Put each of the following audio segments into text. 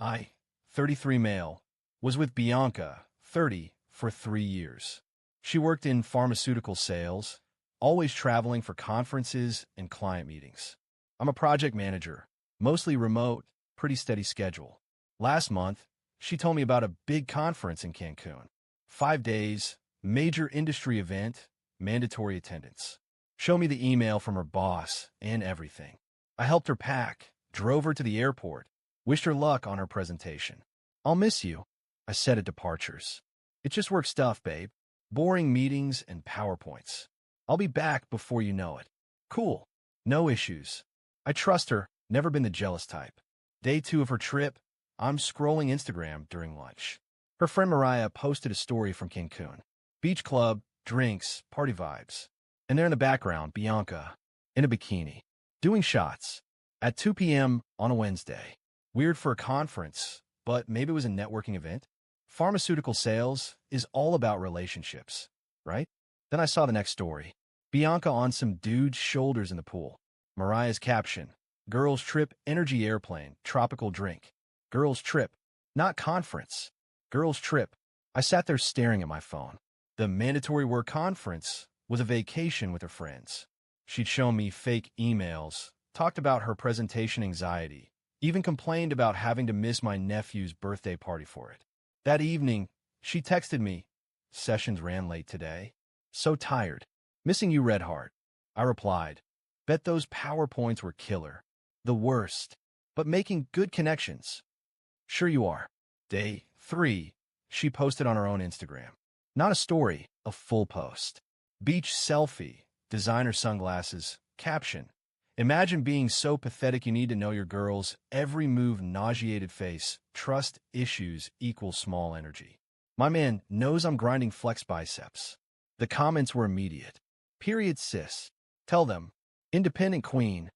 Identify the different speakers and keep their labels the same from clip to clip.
Speaker 1: I, 33 male, was with Bianca, 30, for 3 years. She worked in pharmaceutical sales, always traveling for conferences and client meetings. I'm a project manager, mostly remote, pretty steady schedule. Last month, she told me about a big conference in Cancun. 5 days, major industry event, mandatory attendance. Show me the email from her boss and everything. I helped her pack, drove her to the airport, wished her luck on her presentation. I'll miss you, I said at departures. It's just work stuff, babe. Boring meetings and PowerPoints. I'll be back before you know it. Cool. No issues. I trust her, never been the jealous type. Day 2 of her trip, I'm scrolling Instagram during lunch. Her friend Mariah posted a story from Cancun. Beach club, drinks, party vibes. And there in the background, Bianca, in a bikini, doing shots. At 2 p.m. on a Wednesday. Weird for a conference, but maybe it was a networking event. Pharmaceutical sales is all about relationships, right? Then I saw the next story. Bianca on some dude's shoulders in the pool. Mariah's caption, girls trip, energy airplane, tropical drink. Girls trip, not conference. Girls trip. I sat there staring at my phone. The mandatory work conference was a vacation with her friends. She'd shown me fake emails, talked about her presentation anxiety, even complained about having to miss my nephew's birthday party for it. That evening, she texted me, "Sessions ran late today. So tired. Missing you, Red Heart." I replied, "Bet those PowerPoints were killer. The worst. But making good connections." "Sure you are." Day 3, she posted on her own Instagram. Not a story, a full post. Beach selfie, designer sunglasses, caption. Imagine being so pathetic you need to know your girl's every move, nauseated face. Trust issues equals small energy. My man knows I'm grinding flex biceps. The comments were immediate. Period, sis. Tell them. Independent queen.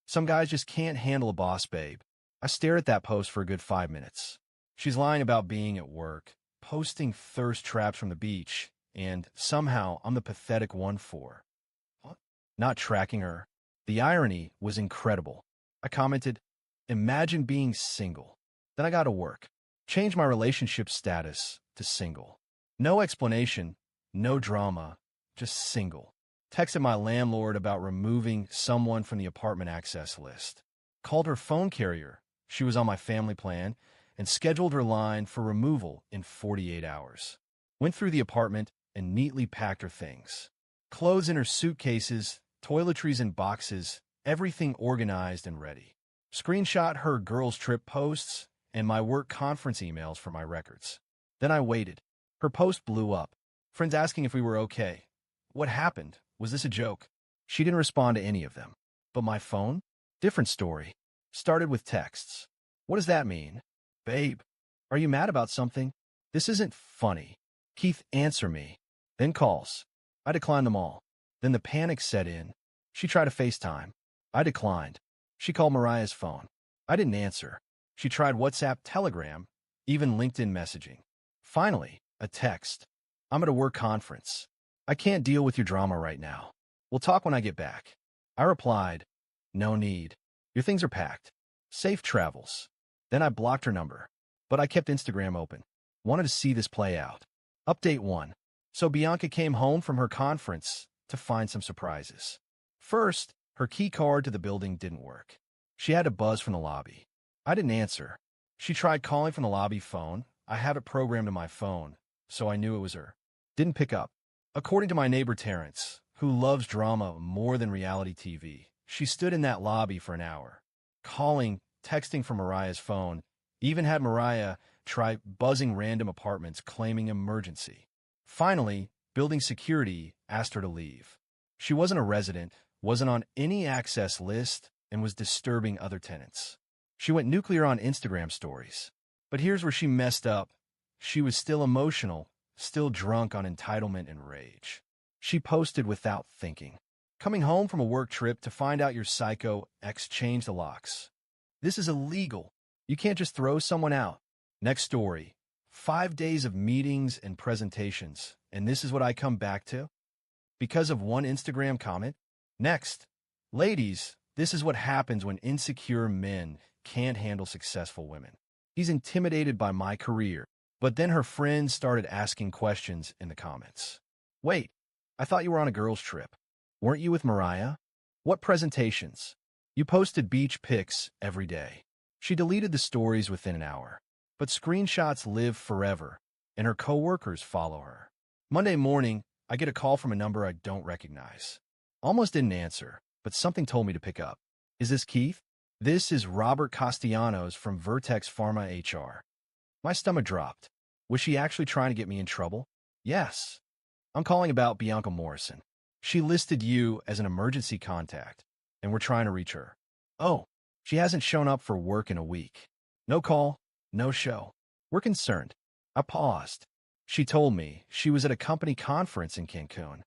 Speaker 1: Some guys just can't handle a boss babe. I stared at that post for a good 5 minutes. She's lying about being at work, posting thirst traps from the beach, and somehow I'm the pathetic one for what? Not tracking her. The irony was incredible. I commented, "Imagine being single." Then I got to work. Changed my relationship status to single. No explanation, no drama, just single. Texted my landlord about removing someone from the apartment access list. Called her phone carrier. She was on my family plan, and scheduled her line for removal in 48 hours. Went through the apartment and neatly packed her things. Clothes in her suitcases, toiletries in boxes, everything organized and ready. Screenshot her girls' trip posts and my work conference emails for my records. Then I waited. Her post blew up. Friends asking if we were okay. What happened? Was this a joke? She didn't respond to any of them. But my phone? Different story. Started with texts. What does that mean? "Babe, are you mad about something? This isn't funny. Keith, answer me." Then calls. I declined them all. Then the panic set in. She tried to FaceTime. I declined. She called Mariah's phone. I didn't answer. She tried WhatsApp, Telegram, even LinkedIn messaging. Finally, a text. "I'm at a work conference. I can't deal with your drama right now. We'll talk when I get back." I replied, "No need. Your things are packed. Safe travels." Then I blocked her number. But I kept Instagram open. Wanted to see this play out. Update 1. So Bianca came home from her conference to find some surprises. First, her key card to the building didn't work. She had to buzz from the lobby. I didn't answer. She tried calling from the lobby phone. I have it programmed to my phone, so I knew it was her. Didn't pick up. According to my neighbor Terrence, who loves drama more than reality TV, she stood in that lobby for an hour. Calling, texting from Mariah's phone, even had Mariah try buzzing random apartments claiming emergency. Finally, building security asked her to leave. She wasn't a resident, wasn't on any access list, and was disturbing other tenants. She went nuclear on Instagram stories. But here's where she messed up. She was still emotional, still drunk on entitlement and rage. She posted without thinking. "Coming home from a work trip to find out your psycho ex changed the locks. This is illegal. You can't just throw someone out." Next story. 5 days of meetings and presentations, and this is what I come back to? Because of one Instagram comment? Next. Ladies, this is what happens when insecure men can't handle successful women. He's intimidated by my career. But then her friends started asking questions in the comments. Wait, I thought you were on a girls' trip. Weren't you with Mariah? What presentations? You posted beach pics every day. She deleted the stories within an hour. But screenshots live forever, and her coworkers follow her. Monday morning, I get a call from a number I don't recognize. Almost didn't answer, but something told me to pick up. Is this Keith? This is Robert Castellanos from Vertex Pharma HR. My stomach dropped. Was she actually trying to get me in trouble? Yes. I'm calling about Bianca Morrison. She listed you as an emergency contact, and we're trying to reach her. Oh, she hasn't shown up for work in a week. No call, no show. We're concerned. I paused. She told me she was at a company conference in Cancun.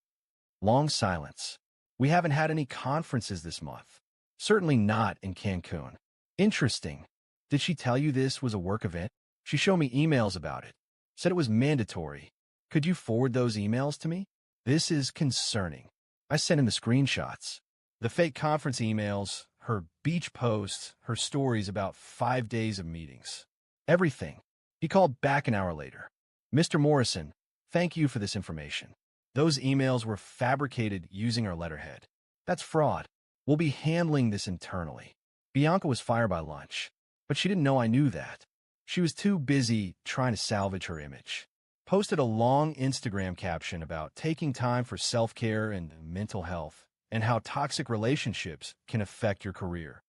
Speaker 1: Long silence. We haven't had any conferences this month. Certainly not in Cancun. Interesting. Did she tell you this was a work event? She showed me emails about it. Said it was mandatory. Could you forward those emails to me? This is concerning. I sent him the screenshots. The fake conference emails, her beach posts, her stories about 5 days of meetings. Everything. He called back an hour later. Mr. Morrison, thank you for this information. Those emails were fabricated using our letterhead. That's fraud. We'll be handling this internally. Bianca was fired by lunch, but she didn't know I knew that. She was too busy trying to salvage her image. Posted a long Instagram caption about taking time for self-care and mental health, and how toxic relationships can affect your career.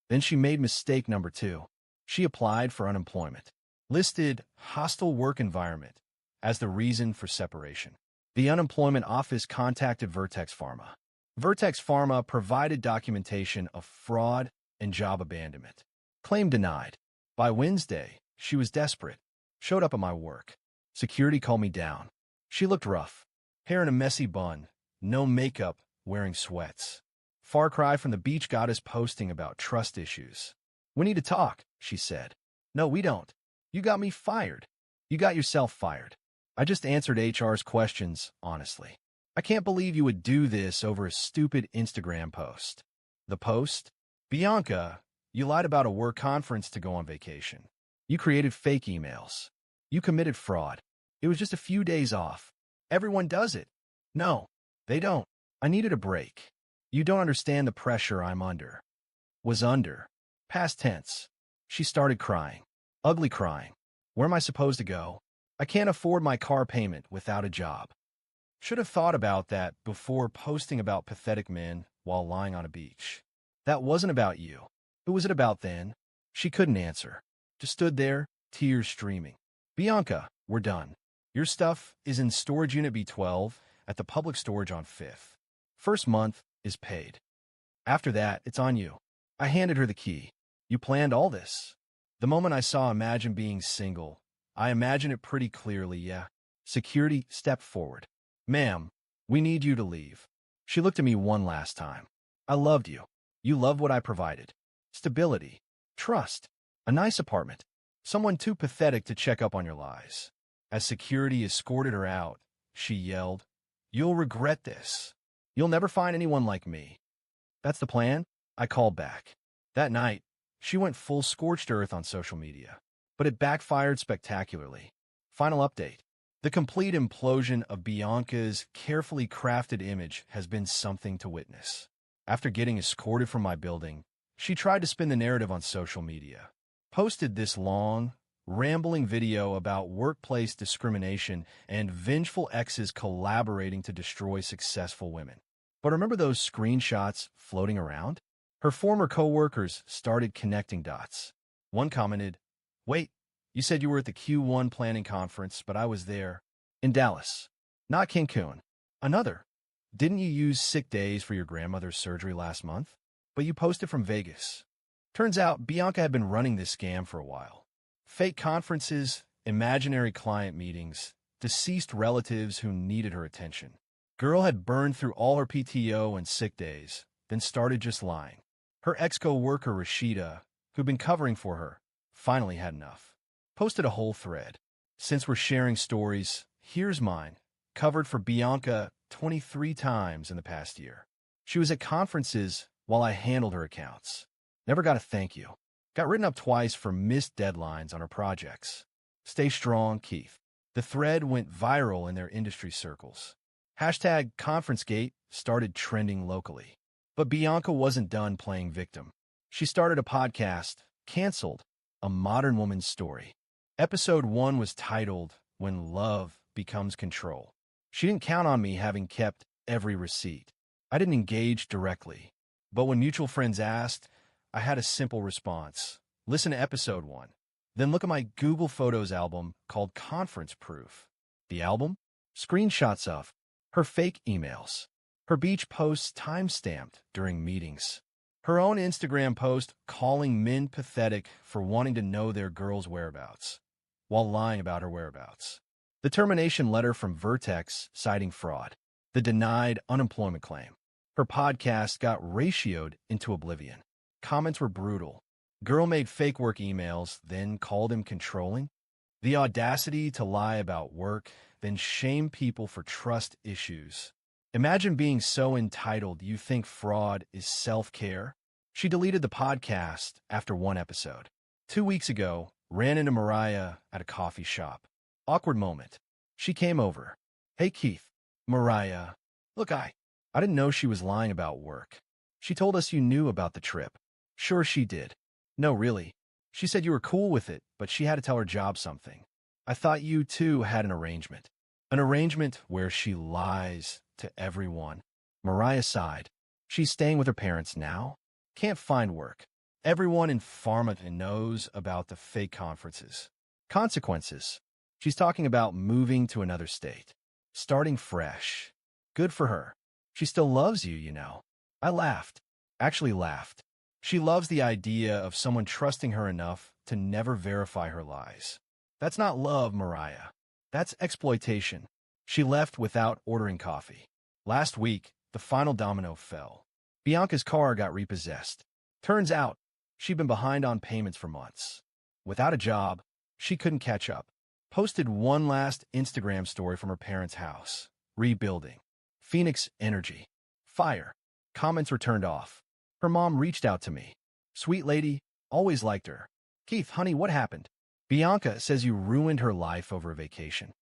Speaker 1: Then she made mistake number 2. She applied for unemployment. Listed hostile work environment as the reason for separation. The unemployment office contacted Vertex Pharma. Vertex Pharma provided documentation of fraud and job abandonment. Claim denied. By Wednesday, she was desperate. Showed up at my work. Security called me down. She looked rough. Hair in a messy bun. No makeup, wearing sweats. Far cry from the beach goddess posting about trust issues. We need to talk, she said. No, we don't. You got me fired. You got yourself fired. I just answered HR's questions, honestly. I can't believe you would do this over a stupid Instagram post. The post? Bianca, you lied about a work conference to go on vacation. You created fake emails. You committed fraud. It was just a few days off. Everyone does it. No, they don't. I needed a break. You don't understand the pressure I'm under. Was under. Past tense. She started crying. Ugly crying. Where am I supposed to go? I can't afford my car payment without a job. Should have thought about that before posting about pathetic men while lying on a beach. That wasn't about you. Who was it about then? She couldn't answer. Just stood there, tears streaming. Bianca, we're done. Your stuff is in storage unit B12 at the public storage on 5th. First month is paid. After that, it's on you. I handed her the key. You planned all this. The moment I saw Imagine being single, I imagined it pretty clearly, yeah. Security stepped forward. Ma'am, we need you to leave. She looked at me one last time. I loved you. You loved what I provided. Stability. Trust. A nice apartment. Someone too pathetic to check up on your lies. As security escorted her out, she yelled, You'll regret this. You'll never find anyone like me. That's the plan? I called back. That night, she went full scorched earth on social media. But it backfired spectacularly. Final update. The complete implosion of Bianca's carefully crafted image has been something to witness. After getting escorted from my building, she tried to spin the narrative on social media. Posted this long, rambling video about workplace discrimination and vengeful exes collaborating to destroy successful women. But remember those screenshots floating around? Her former coworkers started connecting dots. One commented, Wait, you said you were at the Q1 planning conference, but I was there. In Dallas. Not Cancun. Another. Didn't you use sick days for your grandmother's surgery last month? But you posted from Vegas. Turns out Bianca had been running this scam for a while. Fake conferences, imaginary client meetings, deceased relatives who needed her attention. Girl had burned through all her PTO and sick days, then started just lying. Her ex-co-worker Rashida, who'd been covering for her, finally had enough. Posted a whole thread. Since we're sharing stories, here's mine. Covered for Bianca 23 times in the past year. She was at conferences while I handled her accounts. Never got a thank you. Got written up twice for missed deadlines on her projects. Stay strong, Keith. The thread went viral in their industry circles. Hashtag ConferenceGate started trending locally. But Bianca wasn't done playing victim. She started a podcast, Canceled, A Modern Woman's Story. Episode 1 was titled, When Love Becomes Control. She didn't count on me having kept every receipt. I didn't engage directly. But when mutual friends asked, I had a simple response. Listen to episode 1. Then look at my Google Photos album called Conference Proof. The album? Screenshots of her fake emails. Her beach posts time-stamped during meetings. Her own Instagram post calling men pathetic for wanting to know their girl's whereabouts, while lying about her whereabouts. The termination letter from Vertex citing fraud. The denied unemployment claim. Her podcast got ratioed into oblivion. Comments were brutal. Girl made fake work emails, then called him controlling. The audacity to lie about work, then shame people for trust issues. Imagine being so entitled you think fraud is self-care. She deleted the podcast after 1 episode. 2 weeks ago, ran into Mariah at a coffee shop. Awkward moment. She came over. Hey, Keith. Mariah. Look, I didn't know she was lying about work. She told us you knew about the trip. Sure she did. No, really. She said you were cool with it, but she had to tell her job something. I thought you, too, had an arrangement. An arrangement where she lies to everyone. Mariah sighed. She's staying with her parents now. Can't find work. Everyone in pharma knows about the fake conferences. Consequences. She's talking about moving to another state. Starting fresh. Good for her. She still loves you, you know. I laughed. Actually laughed. She loves the idea of someone trusting her enough to never verify her lies. That's not love, Mariah. That's exploitation. She left without ordering coffee. Last week, the final domino fell. Bianca's car got repossessed. Turns out, she'd been behind on payments for months. Without a job, she couldn't catch up. Posted one last Instagram story from her parents' house. Rebuilding. Phoenix energy. Fire. Comments were turned off. Her mom reached out to me. Sweet lady, always liked her. Keith, honey, what happened? Bianca says you ruined her life over a vacation.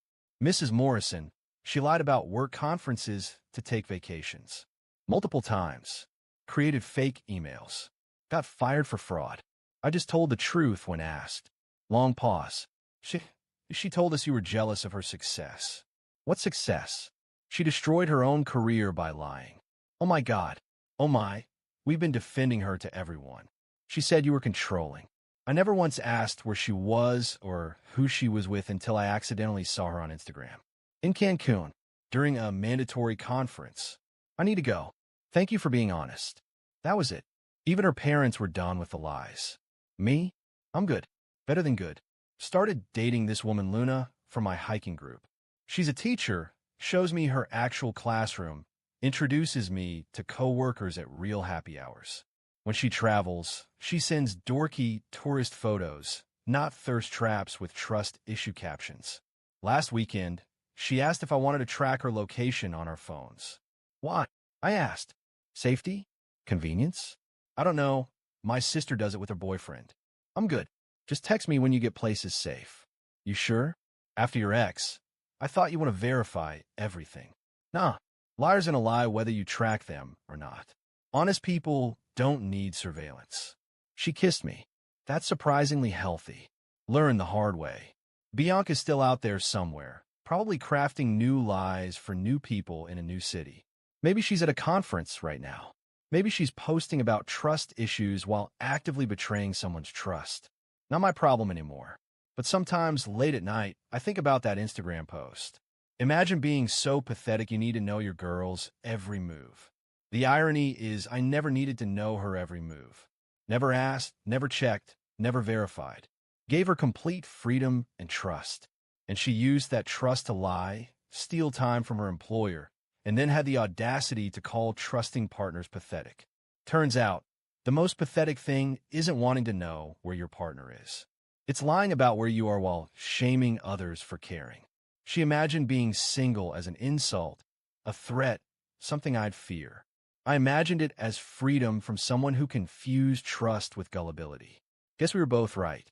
Speaker 1: Mrs. Morrison, she lied about work conferences to take vacations. Multiple times. Created fake emails. Got fired for fraud. I just told the truth when asked. Long pause. She told us you were jealous of her success. What success? She destroyed her own career by lying. Oh my God. Oh my. We've been defending her to everyone. She said you were controlling. I never once asked where she was or who she was with until I accidentally saw her on Instagram. In Cancun, during a mandatory conference. I need to go. Thank you for being honest. That was it. Even her parents were done with the lies. Me? I'm good. Better than good. Started dating this woman Luna from my hiking group. She's a teacher, shows me her actual classroom, introduces me to co-workers at real happy hours. When she travels, she sends dorky tourist photos, not thirst traps with trust issue captions. Last weekend, she asked if I wanted to track her location on our phones. Why? I asked. Safety? Convenience? I don't know. My sister does it with her boyfriend. I'm good. Just text me when you get places safe. You sure? After your ex, I thought you want to verify everything. Nah. Liars gonna lie whether you track them or not. Honest people don't need surveillance. She kissed me. That's surprisingly healthy. Learn the hard way. Bianca's still out there somewhere, probably crafting new lies for new people in a new city. Maybe she's at a conference right now. Maybe she's posting about trust issues while actively betraying someone's trust. Not my problem anymore. But sometimes, late at night, I think about that Instagram post. Imagine being so pathetic you need to know your girl's every move. The irony is I never needed to know her every move. Never asked, never checked, never verified. Gave her complete freedom and trust. And she used that trust to lie, steal time from her employer, and then had the audacity to call trusting partners pathetic. Turns out, the most pathetic thing isn't wanting to know where your partner is. It's lying about where you are while shaming others for caring. She imagined being single as an insult, a threat, something I'd fear. I imagined it as freedom from someone who confused trust with gullibility. Guess we were both right.